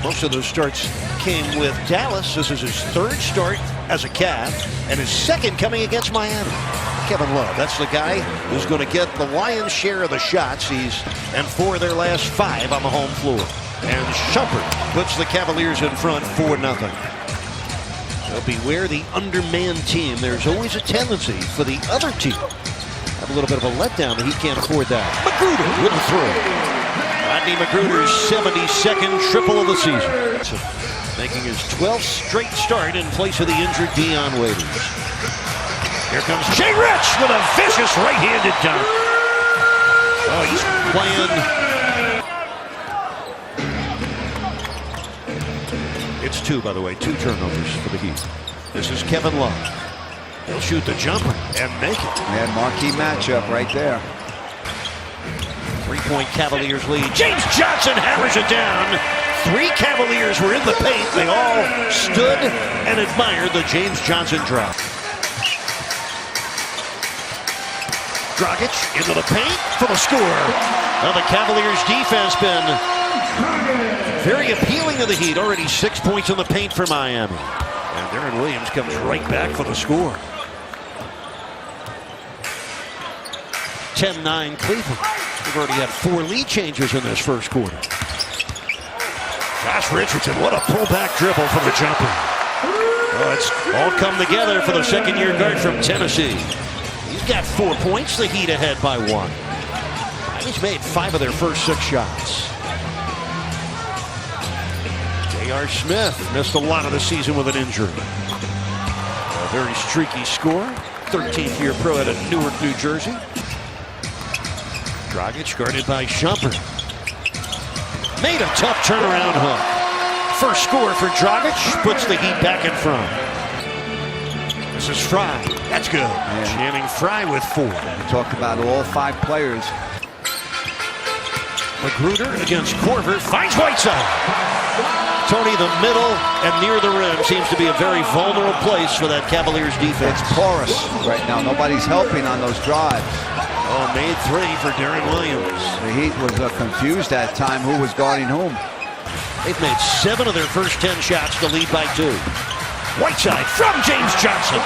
Most of those starts came with Dallas. This is his third start as a Cav, and his second coming against Miami. Kevin Love, that's the guy who's going to get the lion's share of the shots. He's and 4 of their last 5 on the home floor. And Shumpert puts the Cavaliers in front 4-0. So beware the undermanned team. There's always a tendency for the other team have a little bit of a letdown, but he can't afford that. Magruder with the throw. Rodney Magruder's 72nd triple of the season. So making his 12th straight start in place of the injured Dion Waiters. Here comes Jay Rich with a vicious right-handed dunk. Oh, he's playing. It's 2, by the way, 2 turnovers for the Heat. This is Kevin Love. He'll shoot the jumper and make it. And marquee matchup right there. 3-point Cavaliers lead. James Johnson hammers it down. 3 Cavaliers were in the paint. They all stood and admired the James Johnson drop. Dragic into the paint for the score. Now the Cavaliers defense been very appealing to the Heat. Already 6 points in the paint for Miami. And Deron Williams comes right back for the score. 10-9 Cleveland. We've already had 4 lead changes in this first quarter. Josh Richardson, what a pullback dribble from the jumper. Oh, it's all come together for the second-year guard from Tennessee. He's got 4 points, the Heat ahead by 1. And he's made 5 of their first 6 shots. J.R. Smith missed a lot of the season with an injury. A very streaky score. 13th year pro out of Newark, New Jersey. Dragic guarded by Shumpert. Made a tough turnaround hook. First score for Dragic puts the Heat back in front. This is Fry. That's good. Yeah. Channing Fry with 4. We talked about all 5 players. Magruder against Korver. Finds Whiteside. Tony, the middle and near the rim seems to be a very vulnerable place for that Cavaliers defense. It's porous right now. Nobody's helping on those drives. Oh, made 3 for Deron Williams. The Heat was confused that time who was guarding whom. They've made 7 of their first 10 shots to lead by 2. Whiteside from James Johnson.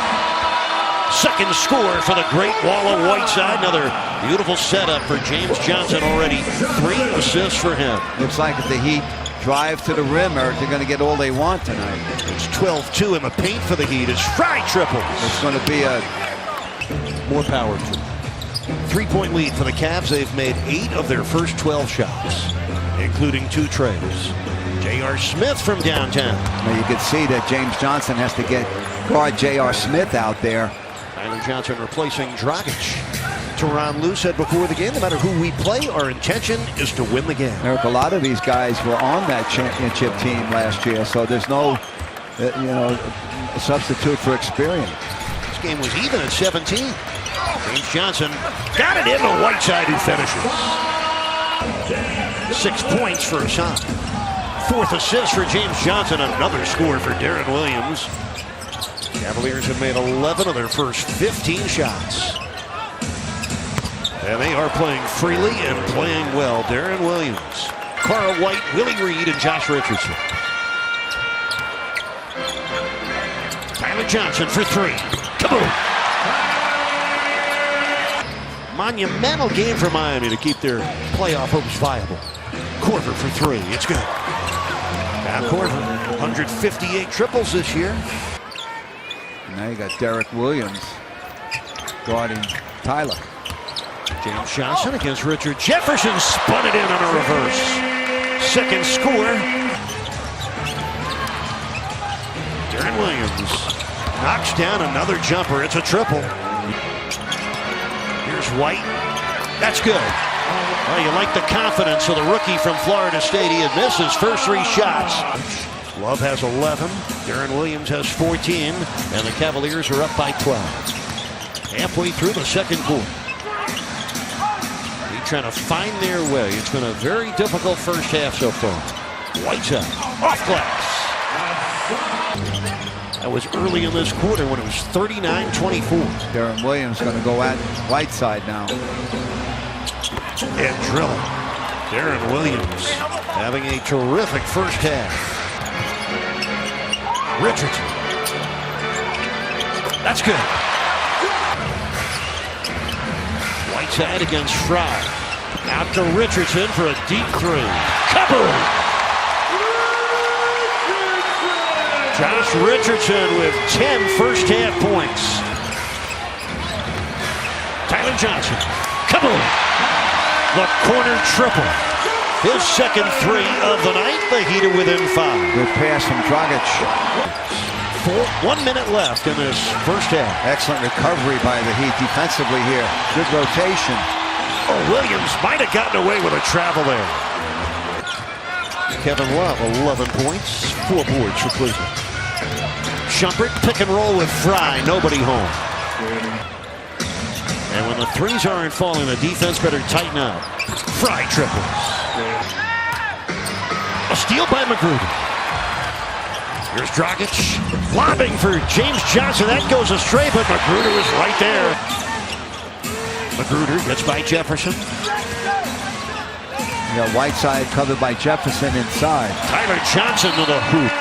Second score for the Great Wall of Whiteside. Another beautiful setup for James Johnson already. 3 assists for him. Looks like if the Heat drive to the rim, or they're going to get all they want tonight. It's 12-2 in the paint for the Heat. It's Fry triple. It's going to be a more power to 3-point lead for the Cavs. They've made 8 of their first 12 shots, including 2 trays. J.R. Smith from downtown. Now you can see that James Johnson has to guard J.R. Smith out there. Tyler Johnson replacing Dragic. Teron Lue said before the game, no matter who we play, our intention is to win the game. Eric, a lot of these guys were on that championship team last year, so there's no, substitute for experience. This game was even at 17. James Johnson got it into Whiteside, who finishes. 6 points for Hassan. 4th assist for James Johnson. Another score for Deron Williams. Cavaliers have made 11 of their first 15 shots. And they are playing freely and playing well. Deron Williams, Carl White, Willie Reed, and Josh Richardson. Tyler Johnson for 3. Kaboom! Monumental game for Miami to keep their playoff hopes viable. Korver for 3. It's good. Now Korver, 158 triples this year. Now you got Deron Williams guarding Tyler. James Johnson against Richard Jefferson. Spun it in on a reverse. Second score. Deron Williams knocks down another jumper. It's a triple. Here's White. That's good. Well, you like the confidence of the rookie from Florida State. He had missed his first 3 shots. Love has 11. Deron Williams has 14. And the Cavaliers are up by 12. Halfway through the second quarter. They're trying to find their way. It's been a very difficult first half so far. Whiteside off glass. That was early in this quarter when it was 39-24. Deron Williams going to go at Whiteside now. And drill. Deron Williams having a terrific first half. Richardson. That's good. Whiteside against Fry. Out to Richardson for a deep three. Kaboom! Josh Richardson with 10 first half points. Tyler Johnson. Kaboom! The corner triple. His second three of the night. The Heat are within 5. Good pass from Dragic. 1 minute left in this first half. Excellent recovery by the Heat defensively here. Good rotation. Oh, Williams might have gotten away with a travel there. Kevin Love, 11 points, 4 boards for Cleveland. Shumpert, pick and roll with Fry, nobody home. And when the threes aren't falling, the defense better tighten up. Fry triples. A steal by Magruder. Here's Dragic, lobbing for James Johnson. That goes astray, but Magruder was right there. Magruder gets by Jefferson. You got Whiteside covered by Jefferson inside. Tyler Johnson to the hoop.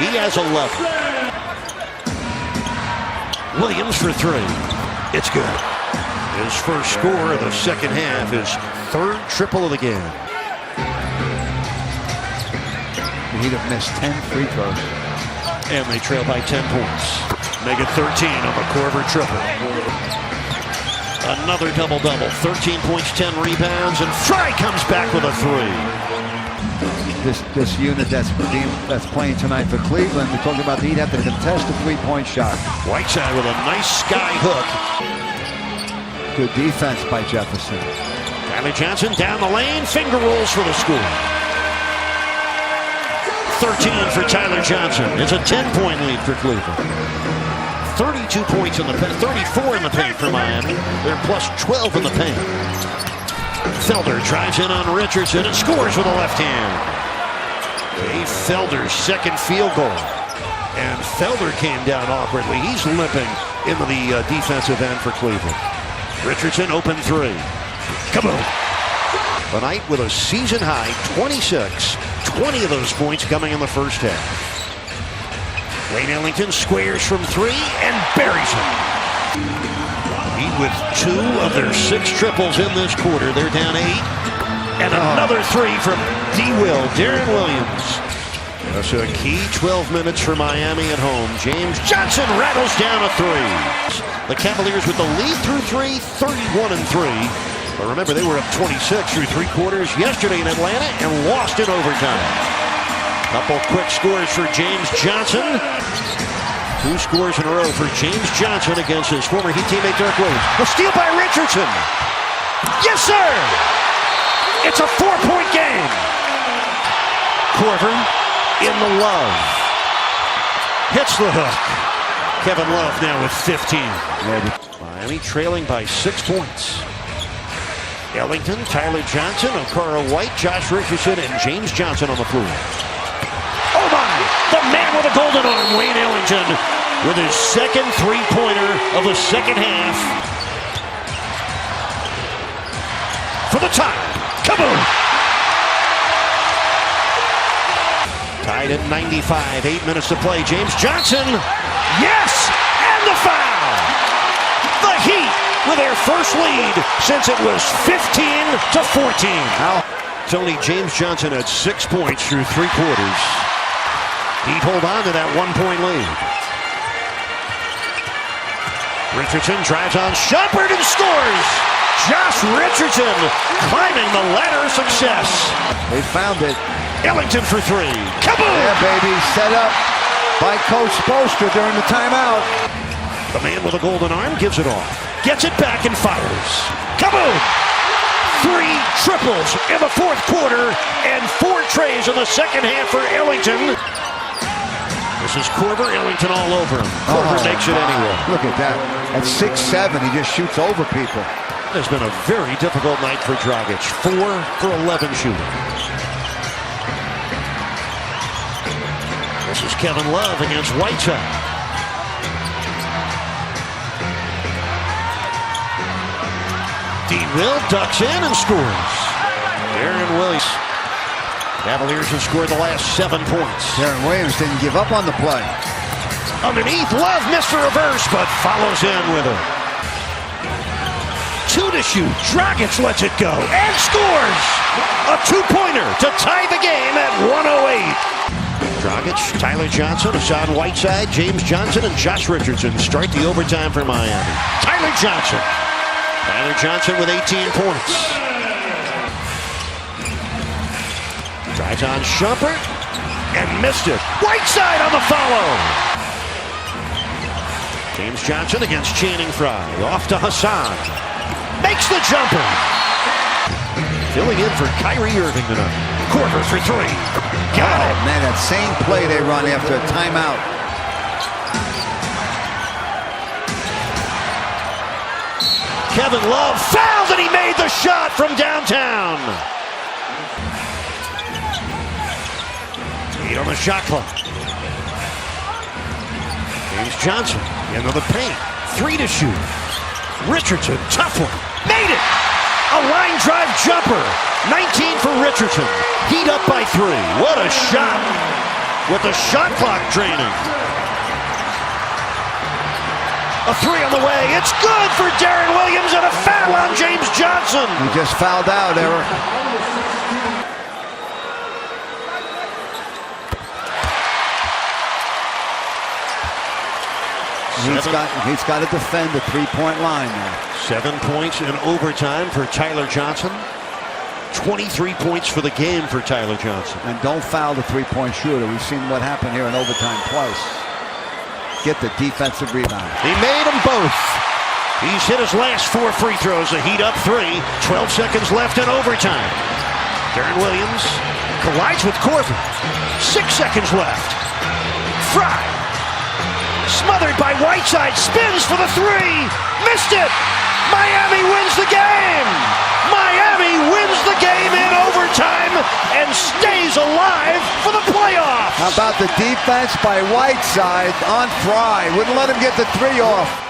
He has 11. Williams for 3. It's good. His first score of the second half, his third triple of the game. The Heat have missed 10 free throws. And they trail by 10 points. Make it 13 on the Korver triple. Another double-double. 13 points, 10 rebounds, and Fry comes back with a 3. This unit that's playing tonight for Cleveland, we're talking about the Heat have to contest a three-point shot. Whiteside with a nice sky hook. Good defense by Jefferson. Tyler Johnson down the lane, finger rolls for the score. 13 for Tyler Johnson. It's a 10-point lead for Cleveland. 32 points in the paint, 34 in the paint for Miami. They're plus 12 in the paint. Felder drives in on Richardson and scores with a left hand. Dave Felder's second field goal. And Felder came down awkwardly. He's limping into the defensive end for Cleveland. Richardson open 3. Kaboom! The night with a season high 26. 20 of those points coming in the first half. Wayne Ellington squares from 3 and buries him. Heat with 2 of their 6 triples in this quarter. They're down 8. And another 3 from D-Will, Deron Williams. So a key 12 minutes for Miami at home. James Johnson rattles down a 3. The Cavaliers with the lead through 3, 31-3. But remember, they were up 26 through 3 quarters yesterday in Atlanta and lost in overtime. Couple quick scores for James Johnson. 2 scores in a row for James Johnson against his former Heat teammate Deron Williams. A steal by Richardson. Yes, sir! It's a 4-point game. Korver in the Love. Hits the hook. Kevin Love now with 15. Miami trailing by 6 points. Ellington, Tyler Johnson, Okara White, Josh Richardson, and James Johnson on the floor. Oh my! The man with a golden arm, Wayne Ellington, with his second three-pointer of the second half. For the tie. Kaboom! Tied at 95, 8 minutes to play. James Johnson, yes! And the foul! The Heat with their first lead since it was 15-14. Tony, James Johnson had 6 points through 3 quarters. He'd hold on to that 1-point lead. Richardson drives on Shumpert and scores. Josh Richardson climbing the ladder of success. They found it. Ellington for 3. Kaboom! Yeah, baby. Set up by Coach Spoelstra during the timeout. The man with a golden arm gives it off. Gets it back and fires. Kaboom! 3 triples in the fourth quarter and 4 trays in the second half for Ellington. This is Korver, Ellington all over him. Korver makes it anyway. Look at that. At 6'7", he just shoots over people. It's been a very difficult night for Dragic. 4 for 11 shooting. This is Kevin Love against Whiteside. D-Will ducks in and scores. Deron Williams. Cavaliers have scored the last 7 points. Deron Williams didn't give up on the play. Underneath, Love missed the reverse, but follows in with it. 2 to shoot. Dragic lets it go and scores! A 2-pointer to tie the game at 108. Dragic, Tyler Johnson, Hassan Whiteside, James Johnson, and Josh Richardson start the overtime for Miami. Tyler Johnson with 18 points. Tries on Shumpert and missed it. Whiteside on the follow. James Johnson against Channing Frye. Off to Hassan. Makes the jumper. Filling in for Kyrie Irving tonight. Korver for 3. Got it. Man, that same play they run after a timeout. Kevin Love fouled and he made the shot from downtown. 8 on the shot clock. James Johnson into the paint. 3 to shoot. Richardson, tough one. Made it! A line drive jumper. 19 for Richardson. Heat up by 3. What a shot. With the shot clock draining. A 3 on the way. It's good for Deron Williams and a foul on James Johnson. He just fouled out, Eric. He's got to defend the 3-point line now. 7 points in overtime for Tyler Johnson. 23 points for the game for Tyler Johnson. And don't foul the 3-point shooter. We've seen what happened here in overtime twice. Get the defensive rebound. He made them both. He's hit his last 4 free throws. A heat up 3. 12 seconds left in overtime. Deron Williams collides with Korver. 6 seconds left. Frye. Smothered by Whiteside, spins for the 3, missed it! Miami wins the game! Miami wins the game in overtime and stays alive for the playoffs! How about the defense by Whiteside on Frye? Wouldn't let him get the 3 off.